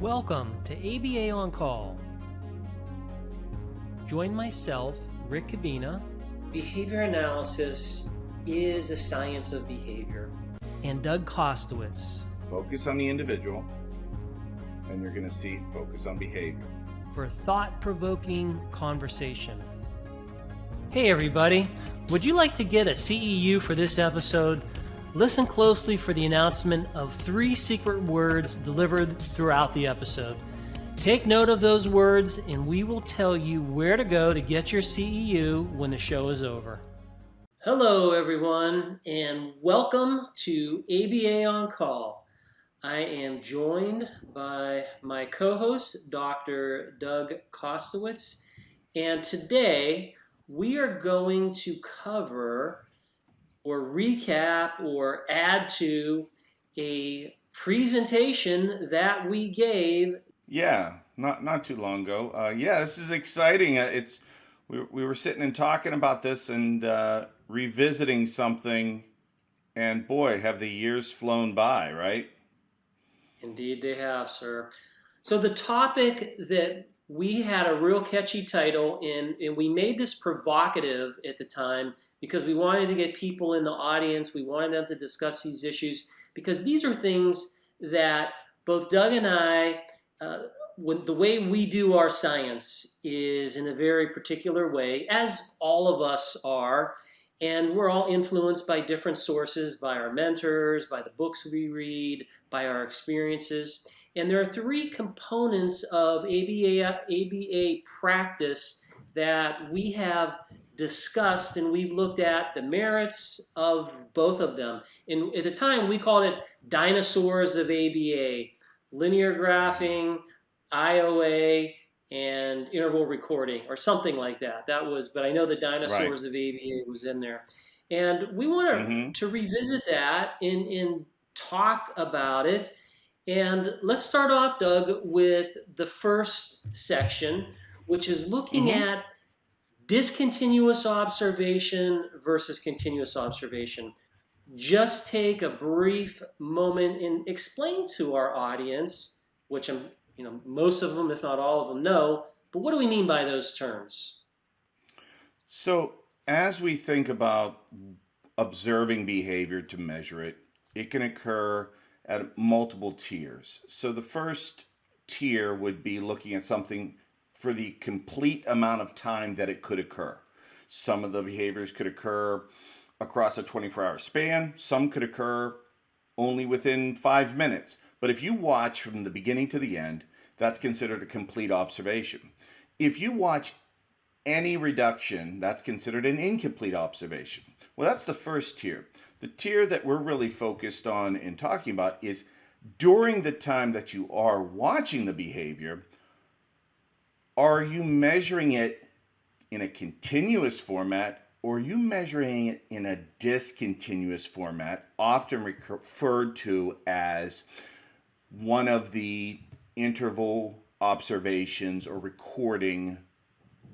Welcome to ABA On Call. Join myself, Rick Kubina. Behavior analysis is a science of behavior. And Doug Kostewicz. Focus on the individual, and you're going to see focus on behavior. For thought-provoking conversation. Hey everybody, would you like to get a CEU for this episode? Listen closely for the announcement of 3 secret words delivered throughout the episode. Take note of those words and we will tell you where to go to get your CEU when the show is over. Hello everyone and welcome to ABA On Call. I am joined by my co-host, Dr. Doug Kostewicz, and today we are going to cover or recap or add to a presentation that we gave. Yeah, not too long ago. This is exciting. We were sitting and talking about this and revisiting something, and boy, have the years flown by, right? Indeed they have, sir. So the topic that we had a real catchy title and we made this provocative at the time because we wanted to get people in the audience. We wanted them to discuss these issues because these are things that both Doug and I, the way we do our science is in a very particular way, as all of us are, and we're all influenced by different sources, by our mentors, by the books we read, by our experiences. And there are 3 components of ABA practice that we have discussed, and we've looked at the merits of both of them. And at the time, we called it Dinosaurs of ABA, linear graphing, IOA, and interval recording, or something like that. But I know the Dinosaurs of ABA was in there. And we want to revisit that and talk about it. And let's start off, Doug, with the first section, which is looking at discontinuous observation versus continuous observation. Just take a brief moment and explain to our audience, which most of them, if not all of them, know, but what do we mean by those terms? So as we think about observing behavior to measure it, it can occur at multiple tiers. So the first tier would be looking at something for the complete amount of time that it could occur. Some of the behaviors could occur across a 24-hour span. Some could occur only within 5 minutes. But if you watch from the beginning to the end, that's considered a complete observation. If you watch any reduction, that's considered an incomplete observation. Well, that's the first tier. The tier that we're really focused on and talking about is during the time that you are watching the behavior, are you measuring it in a continuous format or are you measuring it in a discontinuous format, often referred to as one of the interval observations or recording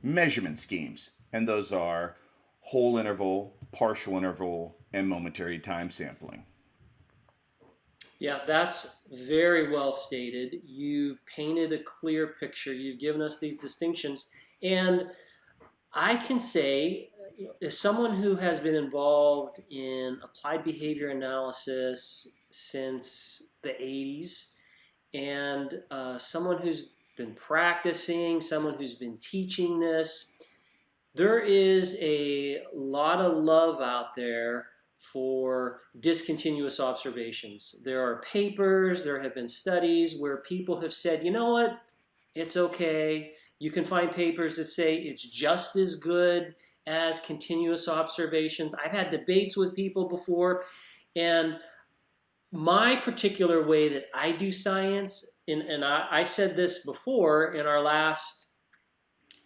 measurement schemes? And those are whole interval, partial interval, and momentary time sampling. Yeah, that's very well stated. You've painted a clear picture. You've given us these distinctions. And I can say, as someone who has been involved in applied behavior analysis since the 80s, and someone who's been practicing, someone who's been teaching this, there is a lot of love out there for discontinuous observations. There are papers, there have been studies where people have said, you know what, it's okay. You can find papers that say it's just as good as continuous observations. I've had debates with people before, and my particular way that I do science, and I said this before in our last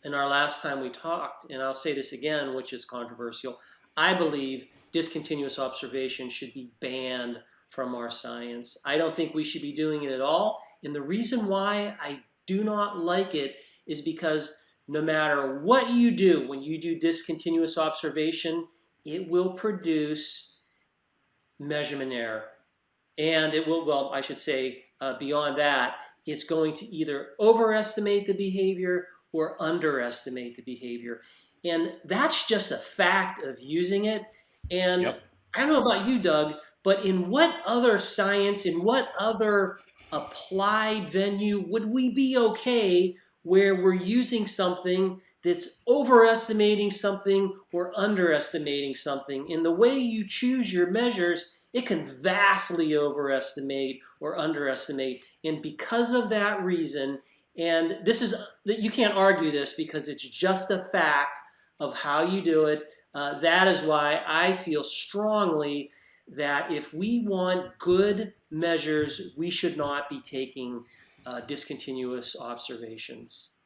time we talked, and I'll say this again, which is controversial. I believe discontinuous observation should be banned from our science. I don't think we should be doing it at all. And the reason why I do not like it is because no matter what you do, when you do discontinuous observation, it will produce measurement error. And it will, well, I should say, beyond that, it's going to either overestimate the behavior or underestimate the behavior. And that's just a fact of using it. And Yep. I don't know about you, Doug, but in what other science, in what other applied venue would we be okay where we're using something that's overestimating something or underestimating something? In the way you choose your measures, it can vastly overestimate or underestimate. And because of that reason, and this is that you can't argue this because it's just a fact of how you do it. That is why I feel strongly that if we want good measures, we should not be taking discontinuous observations.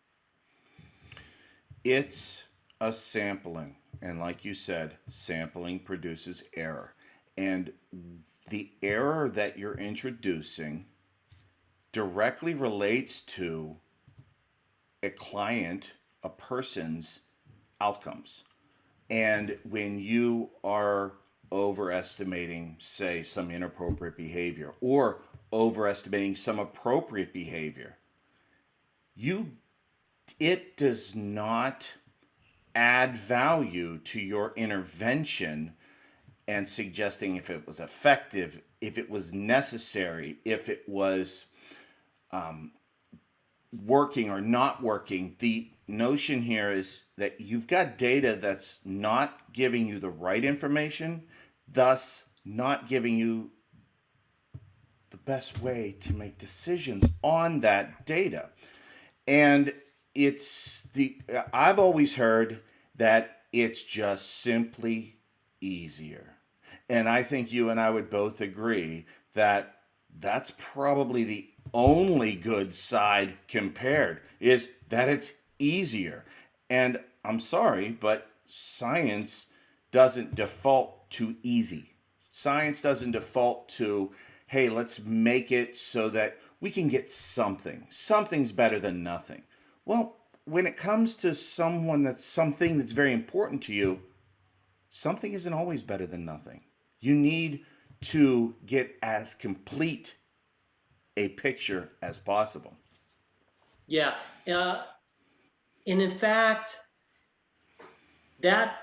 It's a sampling. And like you said, sampling produces error. And the error that you're introducing directly relates to a client, a person's outcomes. And when you are overestimating, say, some inappropriate behavior or overestimating some appropriate behavior, it does not add value to your intervention and suggesting if it was effective, if it was necessary, if it was working or not working. The notion here is that you've got data that's not giving you the right information, thus not giving you the best way to make decisions on that data. And I've always heard that it's just simply easier. And I think you and I would both agree that that's probably the only good side compared, is that it's easier. And I'm sorry, but science doesn't default to easy. Science doesn't default to, hey, let's make it so that we can get something. Something's better than nothing. Well, when it comes to something that's very important to you, something isn't always better than nothing. You need to get as complete a picture as possible. Yeah. And in fact, that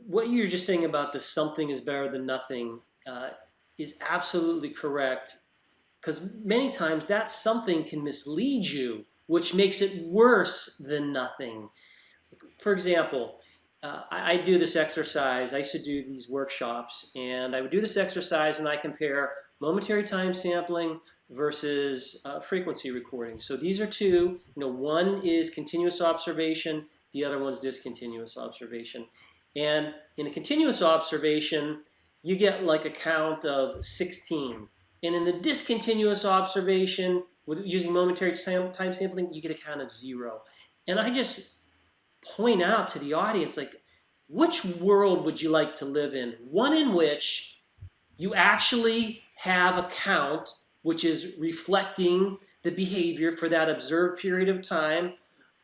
what you're just saying about the something is better than nothing is absolutely correct, because many times that something can mislead you, which makes it worse than nothing. For example, I do this exercise. I used to do these workshops, and I would do this exercise, and I compare momentary time sampling versus frequency recording. So these are two. One is continuous observation. The other one's discontinuous observation. And in a continuous observation, you get like a count of 16. And in the discontinuous observation, using momentary time sampling, you get a count of 0. And I just point out to the audience, like, which world would you like to live in? One in which you actually have a count which is reflecting the behavior for that observed period of time,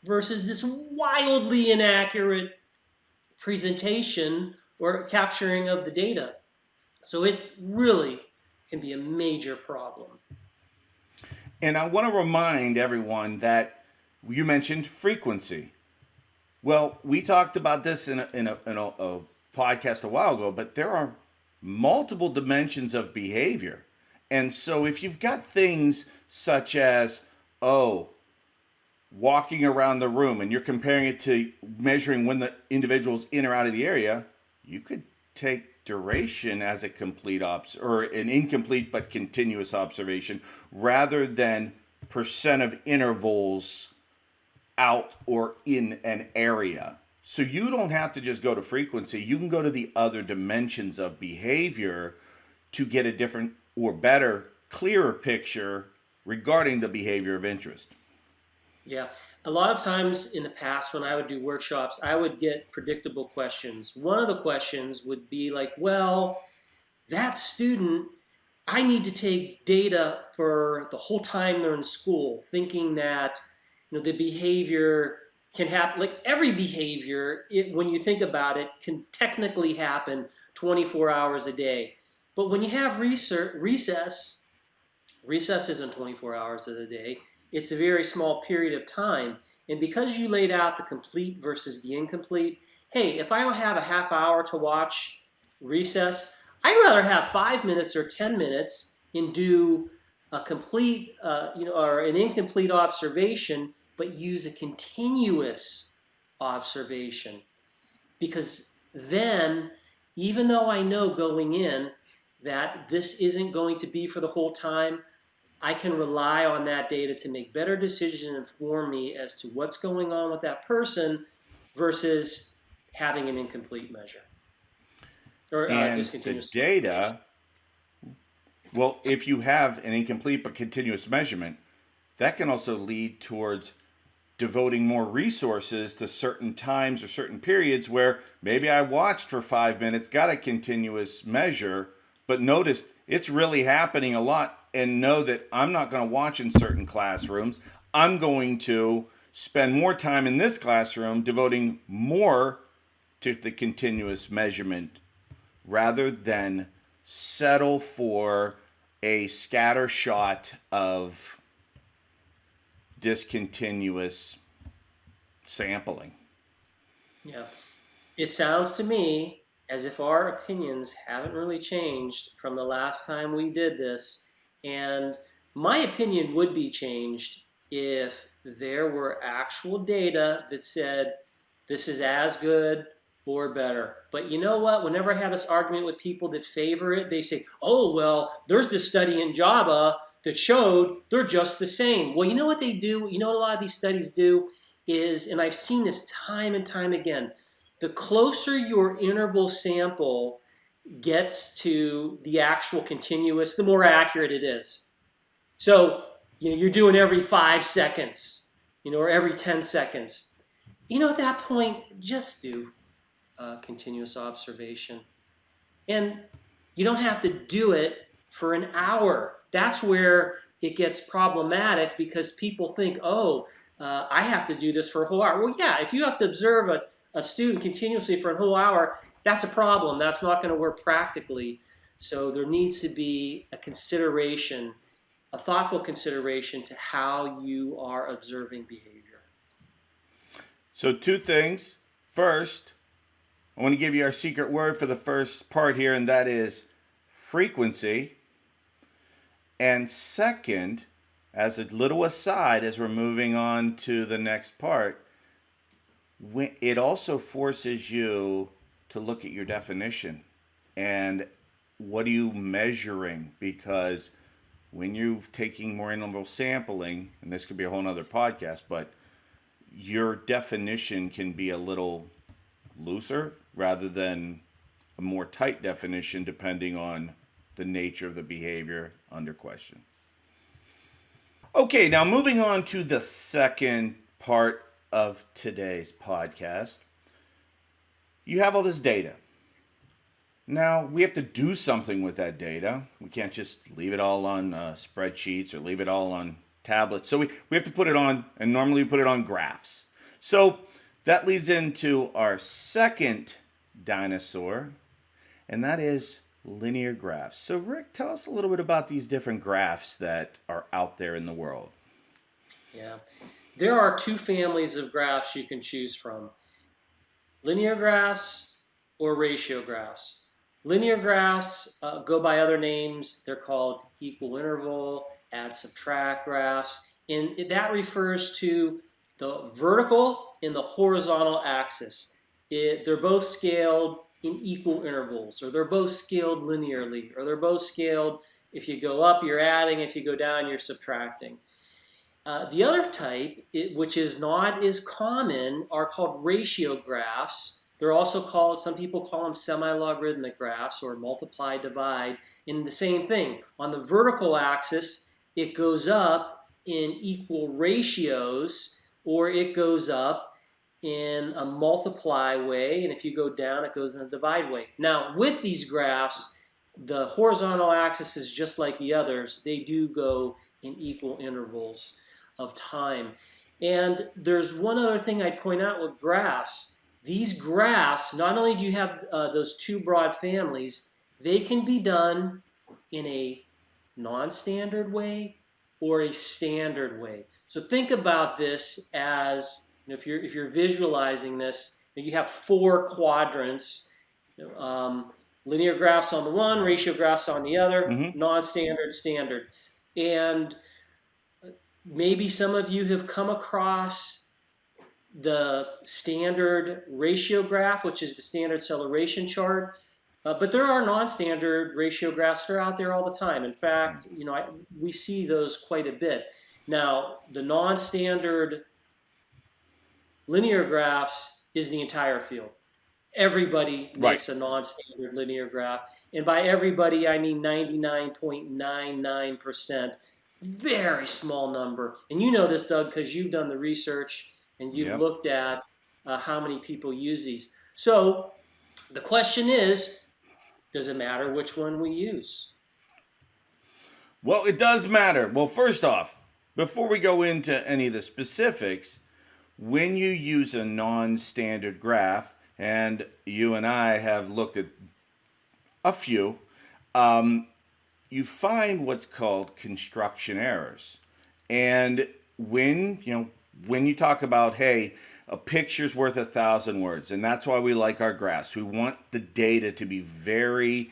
versus this wildly inaccurate presentation or capturing of the data. So it really can be a major problem. And I want to remind everyone that you mentioned frequency. Well, we talked about this in a podcast a while ago, but there are multiple dimensions of behavior. And so if you've got things such as, walking around the room, and you're comparing it to measuring when the individual's in or out of the area, you could take duration as a complete or an incomplete but continuous observation, rather than percent of intervals out or in an area. So you don't have to just go to frequency. You can go to the other dimensions of behavior to get a different or better, clearer picture regarding the behavior of interest. Yeah. A lot of times in the past when I would do workshops, I would get predictable questions. One of the questions would be like, well, that student, I need to take data for the whole time they're in school, thinking that the behavior can happen. Like every behavior, when you think about it, can technically happen 24 hours a day. But when you have recess isn't 24 hours of the day. it's a very small period of time. And because you laid out the complete versus the incomplete, hey, if I don't have a half hour to watch recess, I'd rather have 5 minutes or 10 minutes and do a complete, or an incomplete observation, but use a continuous observation. Because then, even though I know going in that this isn't going to be for the whole time, I can rely on that data to make better decisions and inform me as to what's going on with that person versus having an incomplete measure or And the discontinuous data, well, if you have an incomplete but continuous measurement, that can also lead towards devoting more resources to certain times or certain periods where maybe I watched for 5 minutes, got a continuous measure, but noticed it's really happening a lot, and know that I'm not going to watch in certain classrooms. I'm going to spend more time in this classroom devoting more to the continuous measurement rather than settle for a scatter shot of discontinuous sampling. Yeah. It sounds to me as if our opinions haven't really changed from the last time we did this. And my opinion would be changed if there were actual data that said this is as good or better. But you know what? Whenever I have this argument with people that favor it, they say, oh, well, there's this study in Java that showed they're just the same. Well, you know what they do? You know what a lot of these studies do is, and I've seen this time and time again, the closer your interval sample gets to the actual continuous, the more accurate it is. So, you're doing every 5 seconds, or every 10 seconds. At that point, just do continuous observation. And you don't have to do it for an hour. That's where it gets problematic because people think, I have to do this for a whole hour. Well, yeah, if you have to observe a student continuously for a whole hour, that's a problem. That's not going to work practically. So there needs to be a consideration, a thoughtful consideration to how you are observing behavior. So 2 things. First, I want to give you our secret word for the first part here, and that is frequency. And second, as a little aside, as we're moving on to the next part, it also forces you to look at your definition and what are you measuring, because when you're taking more interval sampling, and this could be a whole nother podcast, but your definition can be a little looser rather than a more tight definition depending on the nature of the behavior under question. Okay, now moving on to the second part of today's podcast. You have all this data. Now, we have to do something with that data. We can't just leave it all on spreadsheets or leave it all on tablets. So we have to put it on, and normally we put it on graphs. So that leads into our second dinosaur, and that is linear graphs. So Rick, tell us a little bit about these different graphs that are out there in the world. Yeah, there are 2 families of graphs you can choose from: linear graphs or ratio graphs. Linear graphs go by other names. They're called equal interval, add-subtract graphs, and that refers to the vertical and the horizontal axis. They're both scaled in equal intervals, or they're both scaled linearly, or they're both scaled, if you go up, you're adding, if you go down, you're subtracting. The other type, which is not as common, are called ratio graphs. They're also called, some people call them semi-logarithmic graphs or multiply divide. And the same thing, on the vertical axis, it goes up in equal ratios, or it goes up in a multiply way, and if you go down, it goes in a divide way. Now, with these graphs, the horizontal axis is just like the others. They do go in equal intervals of time. And there's one other thing I'd point out with graphs. These graphs, not only do you have those 2 broad families, they can be done in a non-standard way or a standard way. So think about this as, if you're visualizing this, you have four quadrants, linear graphs on the one, ratio graphs on the other, Mm-hmm. non-standard, standard. And maybe some of you have come across the standard ratio graph, which is the standard acceleration chart. But there are non-standard ratio graphs that are out there all the time. In fact, we see those quite a bit. Now, the non-standard linear graphs is the entire field. Everybody Right. makes a non-standard linear graph. And by everybody, I mean 99.99%. Very small number. And you know this, Doug, because you've done the research and you've Yep. looked at how many people use these. So the question is, does it matter which one we use? Well, it does matter. Well, first off, before we go into any of the specifics, when you use a non-standard graph, and you and I have looked at a few, you find what's called construction errors. And when you talk about, hey, a picture's worth 1,000 words, and that's why we like our graphs. We want the data to be very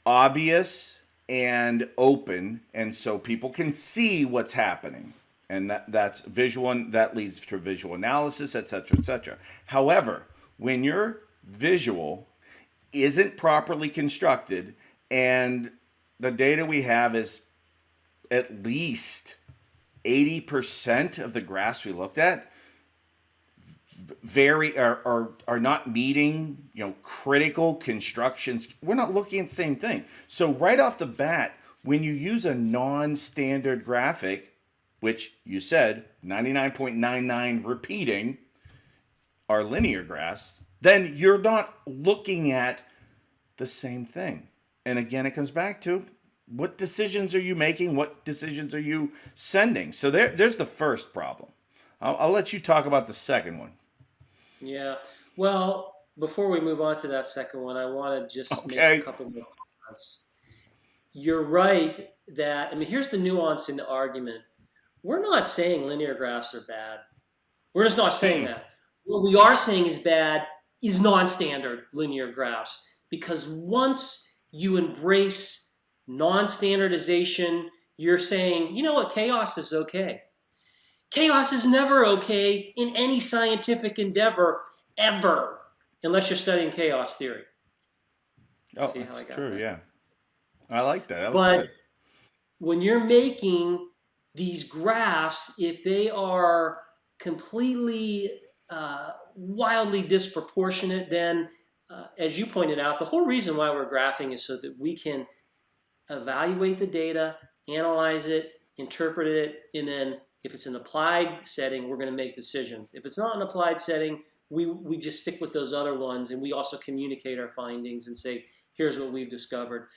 obvious and open, and so people can see what's happening. And that's visual, and that leads to visual analysis, etc., etc. However, when your visual isn't properly constructed, and the data we have is at least 80% of the graphs we looked at are not meeting critical constructions, we're not looking at the same thing. So right off the bat, when you use a non-standard graphic, which you said 99.99 repeating are linear graphs, then you're not looking at the same thing. And again, it comes back to what decisions are you making? What decisions are you sending? So there's the first problem. I'll let you talk about the second one. Yeah. Well, before we move on to that second one, I want to just make a couple more comments. You're right that, here's the nuance in the argument. We're not saying linear graphs are bad. We're just not saying that. What we are saying is bad is non-standard linear graphs, because once you embrace non-standardization, you're saying, you know what, chaos is okay. Chaos is never okay in any scientific endeavor, ever, unless you're studying chaos theory. Oh, see how I got true, that? Yeah. I like that. But when you're making these graphs, if they are completely wildly disproportionate, then as you pointed out, the whole reason why we're graphing is so that we can evaluate the data, analyze it, interpret it, and then if it's an applied setting, we're going to make decisions. If it's not an applied setting, we just stick with those other ones, and we also communicate our findings and say, here's what we've discovered.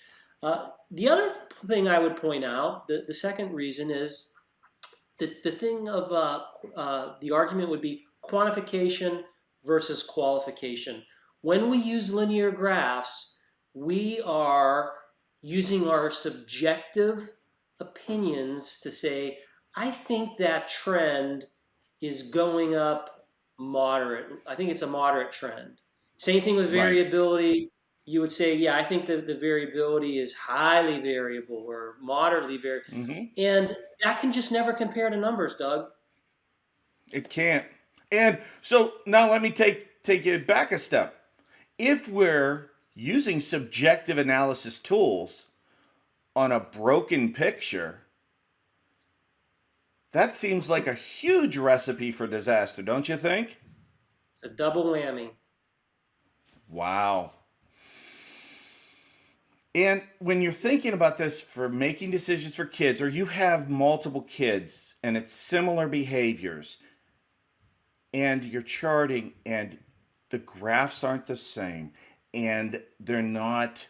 The other thing I would point out, the second reason is that the thing of the argument would be quantification versus qualification. When we use linear graphs, we are using our subjective opinions to say, I think that trend is going up moderate. I think it's a moderate trend. Same thing with variability. Right. You would say, yeah, I think that the variability is highly variable or moderately variable. Mm-hmm. And that can just never compare to numbers, Doug. It can't. And so now let me take it back a step. If we're using subjective analysis tools on a broken picture, that seems like a huge recipe for disaster, don't you think? It's a double whammy. Wow. And when you're thinking about this for making decisions for kids, or you have multiple kids and it's similar behaviors, and you're charting and the graphs aren't the same, and they're not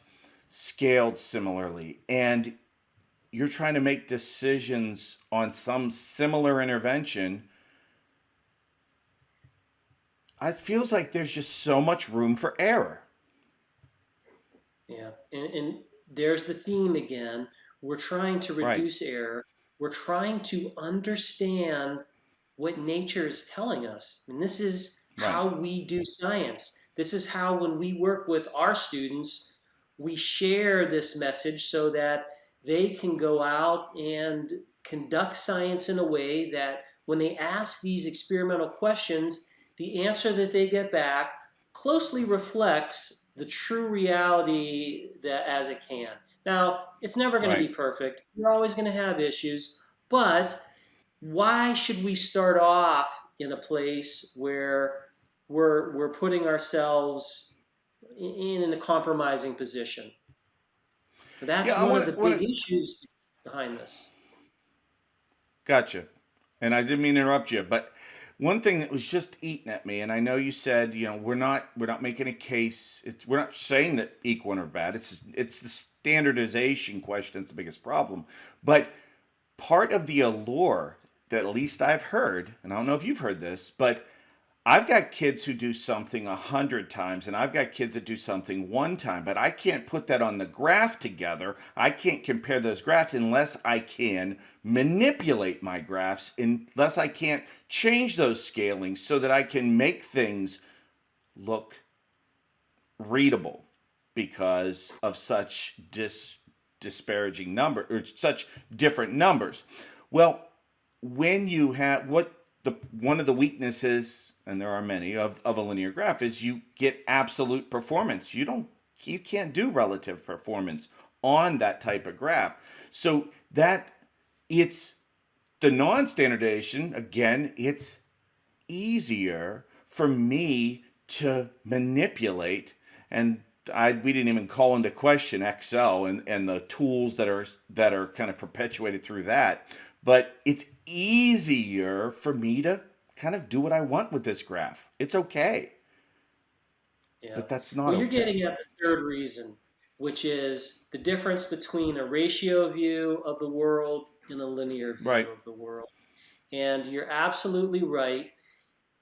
scaled similarly, and you're trying to make decisions on some similar intervention, it feels like there's just so much room for error. Yeah, and there's the theme again. We're trying to reduce error. we're trying to understand what nature is telling us. And this is Right. how we do science. This is how, when we work with our students, we share this message so that they can go out and conduct science in a way that when they ask these experimental questions, the answer that they get back closely reflects the true reality that as it can. Now, it's never going to be Right. perfect. You're always going to have issues, but why should we start off in a place where we're putting ourselves in a compromising position? Yeah, That's I one of want the to want big to issues behind this. Gotcha. And I didn't mean to interrupt you, but one thing that was just eating at me, and I know you said, we're not making a case. We're not saying that equine are bad. It's the standardization question that's the biggest problem. But part of the allure that at least I've heard, and I don't know if you've heard this, but I've got kids who do something 100 times, and I've got kids that do something one time, but I can't put that on the graph together. I can't compare those graphs unless I can manipulate my graphs, unless I can't change those scalings so that I can make things look readable because of such disparaging number or such different numbers. Well, when you have one of the weaknesses, and there are many of a linear graph, is you get absolute performance. You can't do relative performance on that type of graph. So that it's the non-standardization, again, it's easier for me to manipulate. And we didn't even call into question Excel and the tools that are kind of perpetuated through that. But it's easier for me to kind of do what I want with this graph. It's okay, Yeah. but that's not Well, you're okay. getting at the third reason, which is the difference between a ratio view of the world and a linear view Right. of the world. And you're absolutely right.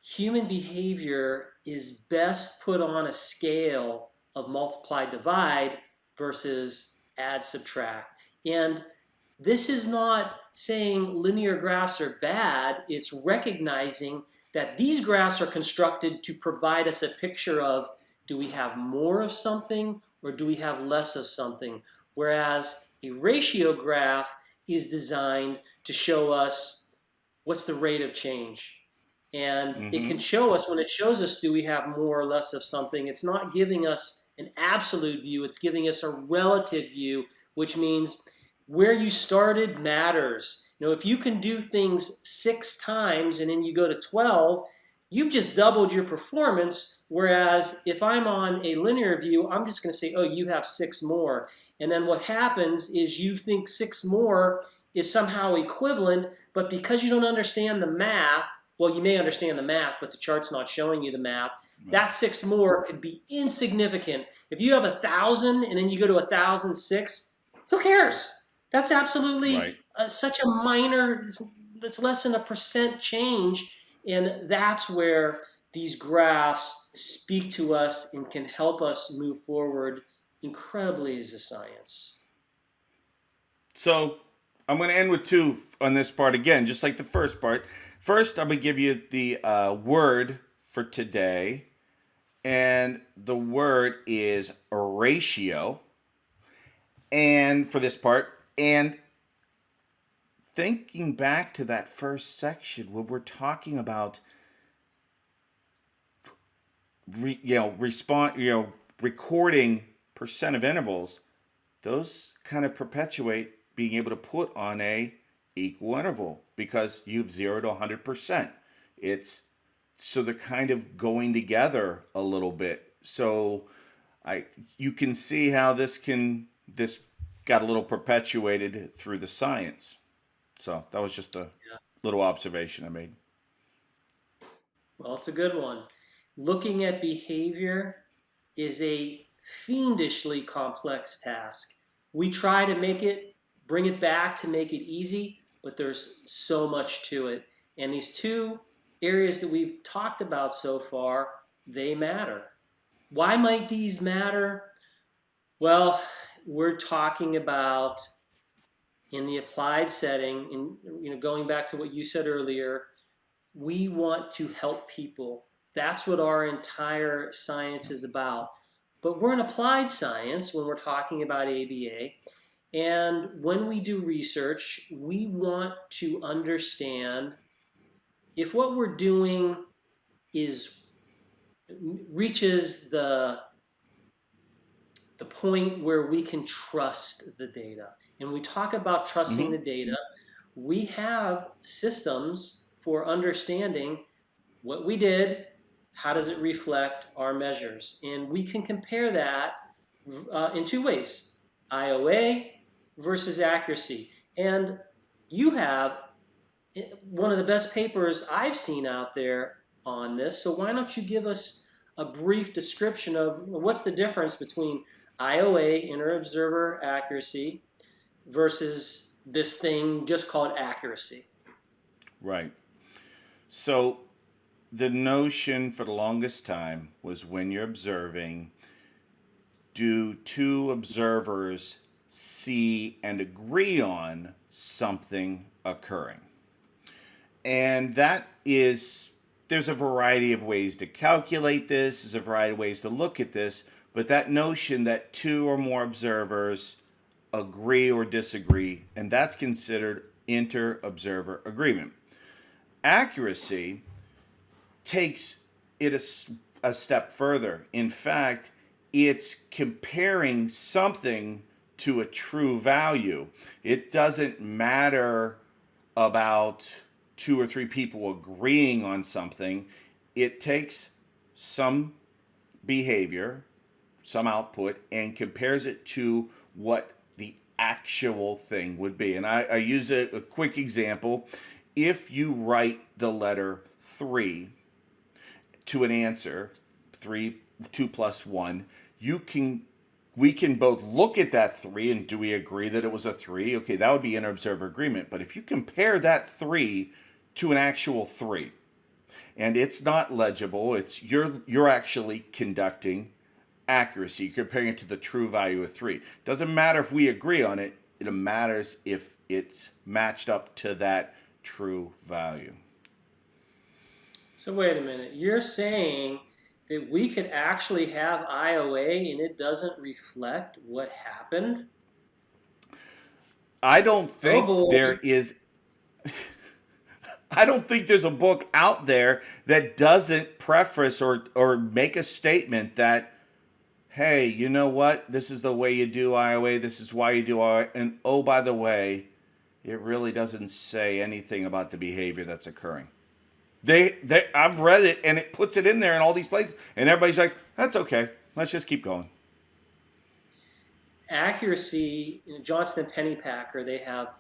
Human behavior is best put on a scale of multiply, divide versus add, subtract. And this is not saying linear graphs are bad. It's recognizing that these graphs are constructed to provide us a picture of, do we have more of something or do we have less of something? Whereas a ratio graph is designed to show us what's the rate of change. And it can Mm-hmm. show us, when it shows us do we have more or less of something, it's not giving us an absolute view, it's giving us a relative view, which means where you started matters. If you can do things 6 times and then you go to 12, you've just doubled your performance. Whereas if I'm on a linear view, I'm just going to say, oh, you have 6 more. And then what happens is you think 6 more is somehow equivalent, but because you don't understand the math, well, you may understand the math, but the chart's not showing you the math. Right. That 6 more could be insignificant. If you have 1,000 and then you go to 1,006, who cares? That's absolutely Right. such a minor, that's less than a percent change. And that's where these graphs speak to us and can help us move forward incredibly as a science. So I'm going to end with two on this part again, just like the first part. First, I'm going to give you the word for today, and the word is ratio. And for this part, and thinking back to that first section where we're talking about recording percent of intervals, those kind of perpetuate being able to put on a equal interval because you've 0 to 100%. It's so they're kind of going together a little bit. So you can see how this got a little perpetuated through the science. So that was just a Yeah. little observation I made. Well, it's a good one. Looking at behavior is a fiendishly complex task. We try to bring it back to make it easy, but there's so much to it. And these two areas that we've talked about so far, they matter. Why might these matter? Well, we're talking about in the applied setting, going back to what you said earlier, we want to help people. That's what our entire science is about. But we're an applied science when we're talking about ABA. And when we do research, we want to understand if what we're doing reaches the point where we can trust the data. And we talk about trusting the data. We have systems for understanding what we did, how does it reflect our measures. And we can compare that in two ways, IOA versus accuracy. And you have one of the best papers I've seen out there on this. So why don't you give us a brief description of what's the difference between IOA, inter-observer accuracy, versus this thing just called accuracy? Right. So the notion for the longest time was when you're observing, do two observers see and agree on something occurring? And there's a variety of ways to calculate this, there's a variety of ways to look at this, but that notion that two or more observers agree or disagree, and that's considered inter-observer agreement. Accuracy takes it a step further. In fact, it's comparing something to a true value. It doesn't matter about two or three people agreeing on something. It takes some behavior, some output, and compares it to what the actual thing would be. And I use a quick example. If you write the letter 3 to an answer, 2 plus 1, we can both look at that 3 and do we agree that it was a 3? Okay, that would be inter-observer agreement. But if you compare that 3 to an actual 3, and it's not legible, you're actually conducting accuracy, comparing it to the true value of 3. Doesn't matter if we agree on it, it matters if it's matched up to that true value. So wait a minute, you're saying that we could actually have IOA and it doesn't reflect what happened? I don't think I don't think there's a book out there that doesn't preface or make a statement that, hey, you know what? This is the way you do IOA. This is why you do IOA. And oh, by the way, it really doesn't say anything about the behavior that's occurring. I've read it, and it puts it in there in all these places, and everybody's like, that's okay. Let's just keep going. Accuracy, Johnston and Pennypacker, they have,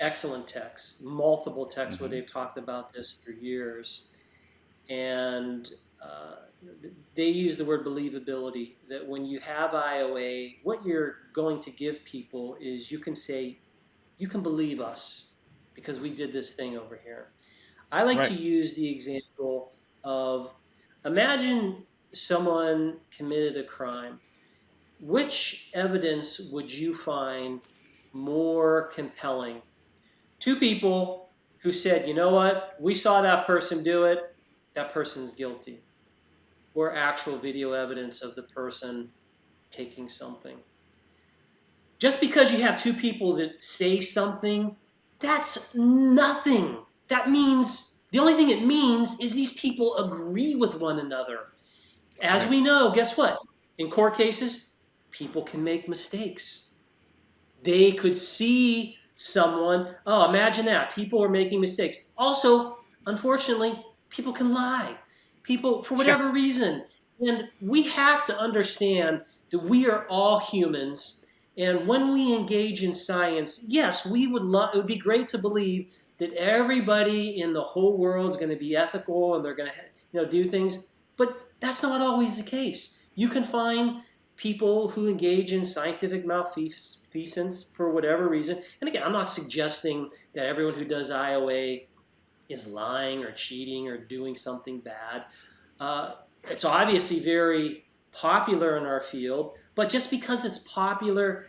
excellent texts, multiple texts where they've talked about this for years. And they use the word believability, that when you have IOA, what you're going to give people is you can say, you can believe us because we did this thing over here. I like to use the example of, imagine someone committed a crime. Which evidence would you find more compelling? Two people who said, you know what, we saw that person do it, that person's guilty. Or actual video evidence of the person taking something. Just because you have two people that say something, that's nothing. That means, the only thing it means is these people agree with one another. As we know, guess what? In court cases, people can make mistakes. They could see someone, oh, imagine that, people are making mistakes. Also, unfortunately, people can lie. People, for whatever reason. And we have to understand that we are all humans. And when we engage in science, yes, it would be great to believe that everybody in the whole world is going to be ethical and they're going to do things. But that's not always the case. You can find people who engage in scientific malfeasance for whatever reason. And again, I'm not suggesting that everyone who does IOA is lying or cheating or doing something bad. It's obviously very popular in our field, but just because it's popular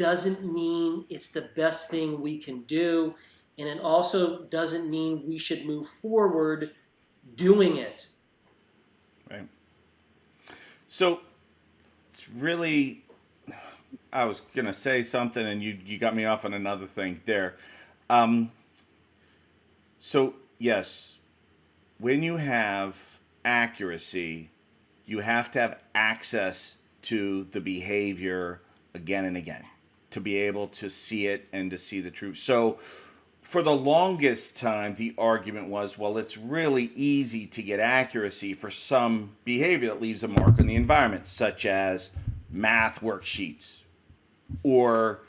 doesn't mean it's the best thing we can do. And it also doesn't mean we should move forward doing it. Right. So it's really, I was going to say something and you got me off on another thing there. Um, so, yes, when you have accuracy, you have to have access to the behavior again and again to be able to see it and to see the truth. So, for the longest time, the argument was, well, it's really easy to get accuracy for some behavior that leaves a mark on the environment, such as math worksheets or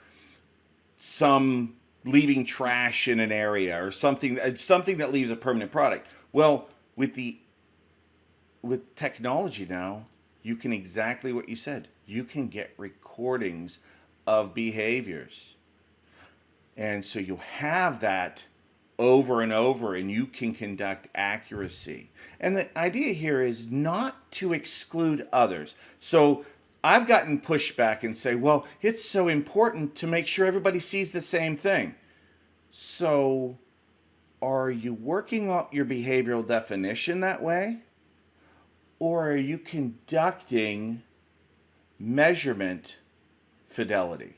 some leaving trash in an area or something that leaves a permanent product. Well, with technology now, you can exactly what you said. You can get recordings of behaviors. And so you have that over and over, and you can conduct accuracy. And the idea here is not to exclude others. So I've gotten pushback and say, well, it's so important to make sure everybody sees the same thing. So are you working out your behavioral definition that way? Or are you conducting measurement fidelity?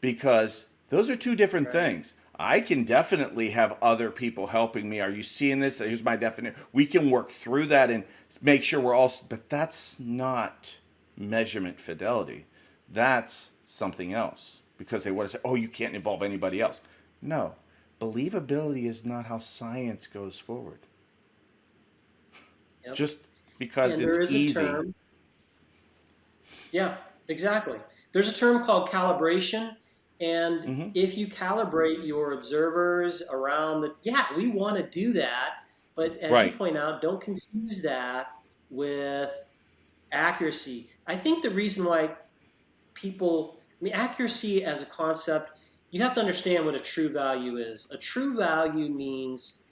Because those are two different things. I can definitely have other people helping me. Are you seeing this? Here's my definition. We can work through that and make sure we're all, but that's not measurement fidelity. That's something else because they want to say, oh, you can't involve anybody else. No, believability is not how science goes forward. Yep. Just because and it's there is easy. A term. Yeah, exactly. There's a term called calibration. And if you calibrate your observers around we want to do that. But as you point out, don't confuse that with accuracy. I think the reason why accuracy as a concept, you have to understand what a true value is. A true value means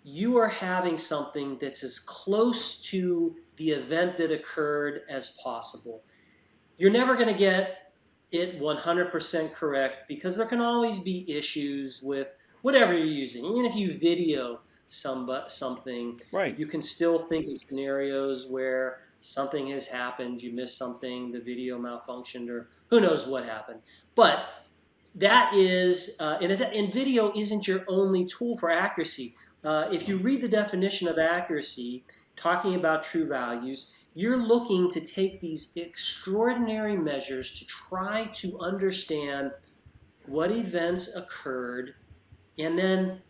you are having something that's as close to the event that occurred as possible. You're never going to get it 100% correct because there can always be issues with whatever you're using. Even if you video something, you can still think of scenarios where something has happened, you missed something, the video malfunctioned, or who knows what happened. But that is, and video isn't your only tool for accuracy. If you read the definition of accuracy, talking about true values, you're looking to take these extraordinary measures to try to understand what events occurred and then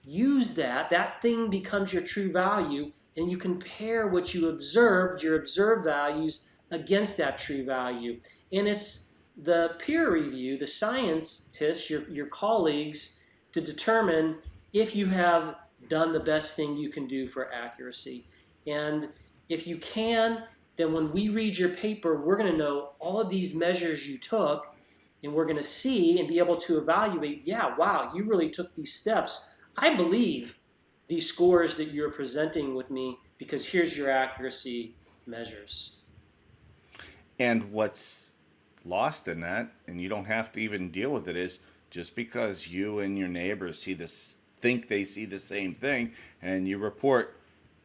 use that thing becomes your true value, and you compare what you observed, your observed values, against that true value. And it's the peer review, the scientists, your colleagues, to determine if you have done the best thing you can do for accuracy. And if you can, then when we read your paper, we're going to know all of these measures you took, and we're going to see and be able to evaluate, yeah, wow, you really took these steps. I believe these scores that you're presenting with me because here's your accuracy measures. And what's lost in that, and you don't have to even deal with it, is just because you and your neighbors think they see the same thing, and you report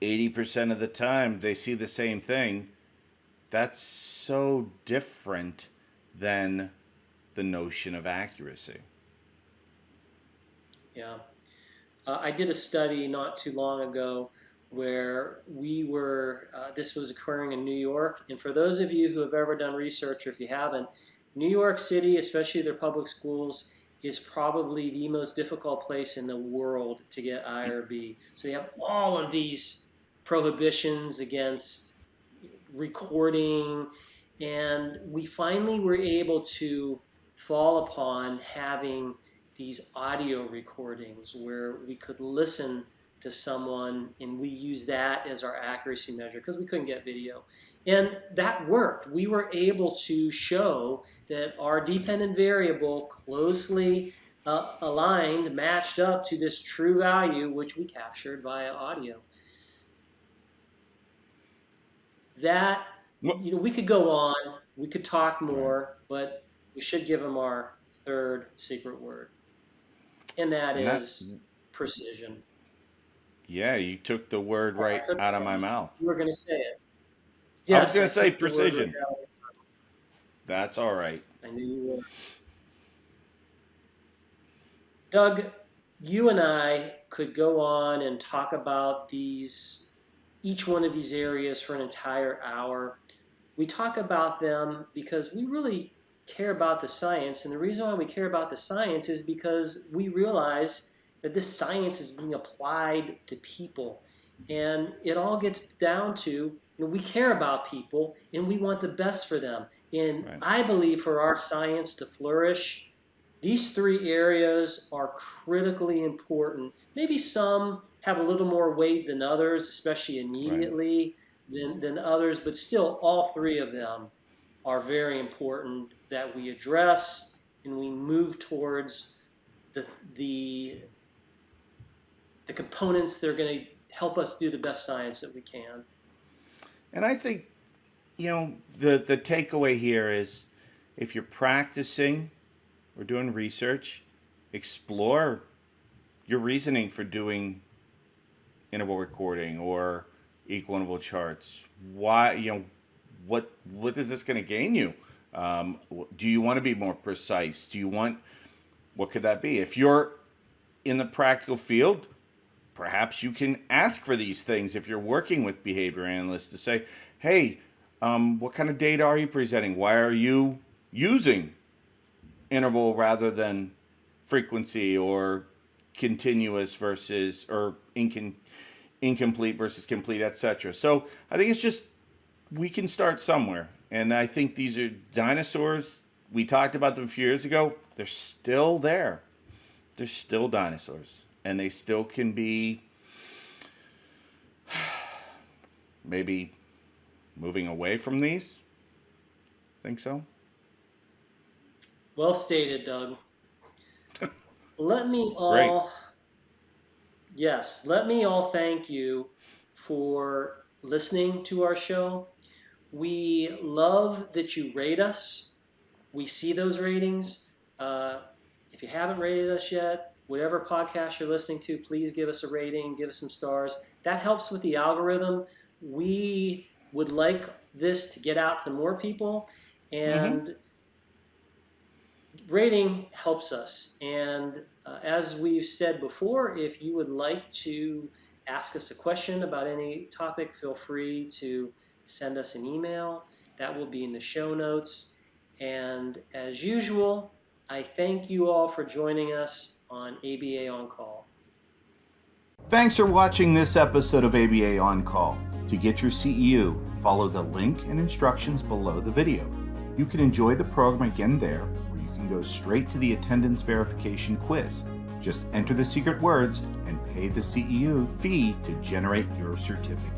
80% of the time they see the same thing, that's so different than the notion of accuracy. Yeah. I did a study not too long ago where this was occurring in New York. And for those of you who have ever done research, or if you haven't, New York City, especially their public schools, is probably the most difficult place in the world to get I or B. So you have all of these prohibitions against recording, and we finally were able to fall upon having these audio recordings where we could listen to someone, and we use that as our accuracy measure because we couldn't get video. And that worked. We were able to show that our dependent variable closely aligned, matched up to this true value, which we captured via audio. That, we could go on, we could talk more, but we should give them our third secret word, and that And that, is precision. yeah, you took the word right I took out of my mouth. You were going to say it. I was Yes, going I to say took the word right precision. out. That's all right. I knew you were. Doug, you and I could go on and talk about each one of these areas for an entire hour. We talk about them because we really care about the science. And the reason why we care about the science is because we realize that this science is being applied to people. And it all gets down to, we care about people and we want the best for them. And Right. I believe for our science to flourish, these three areas are critically important. Maybe some have a little more weight than others, especially immediately than others, but still all three of them are very important that we address and we move towards the the components that are going to help us do the best science that we can. And I think, the takeaway here is if you're practicing or doing research, explore your reasoning for doing interval recording or equal interval charts. Why, what is this going to gain you? Do you want to be more precise? What could that be? If you're in the practical field, perhaps you can ask for these things if you're working with behavior analysts to say, hey, what kind of data are you presenting? Why are you using interval rather than frequency, or continuous versus, or incomplete versus complete, etc. So I think it's just, we can start somewhere. And I think these are dinosaurs. We talked about them a few years ago. They're still there. They're still dinosaurs. And they still can be maybe moving away from these. Think so? Well stated, Doug. Let me Great. all thank you for listening to our show. We love that you rate us. We see those ratings. If you haven't rated us yet, whatever podcast you're listening to, please give us a rating, give us some stars. That helps with the algorithm. We would like this to get out to more people, and rating helps us. And as we've said before, if you would like to ask us a question about any topic, feel free to send us an email. That will be in the show notes. And as usual, I thank you all for joining us on ABA On Call. Thanks for watching this episode of ABA On Call. To get your CEU, follow the link and instructions below the video. You can enjoy the program again there, or you can go straight to the attendance verification quiz. Just enter the secret words and pay the CEU fee to generate your certificate.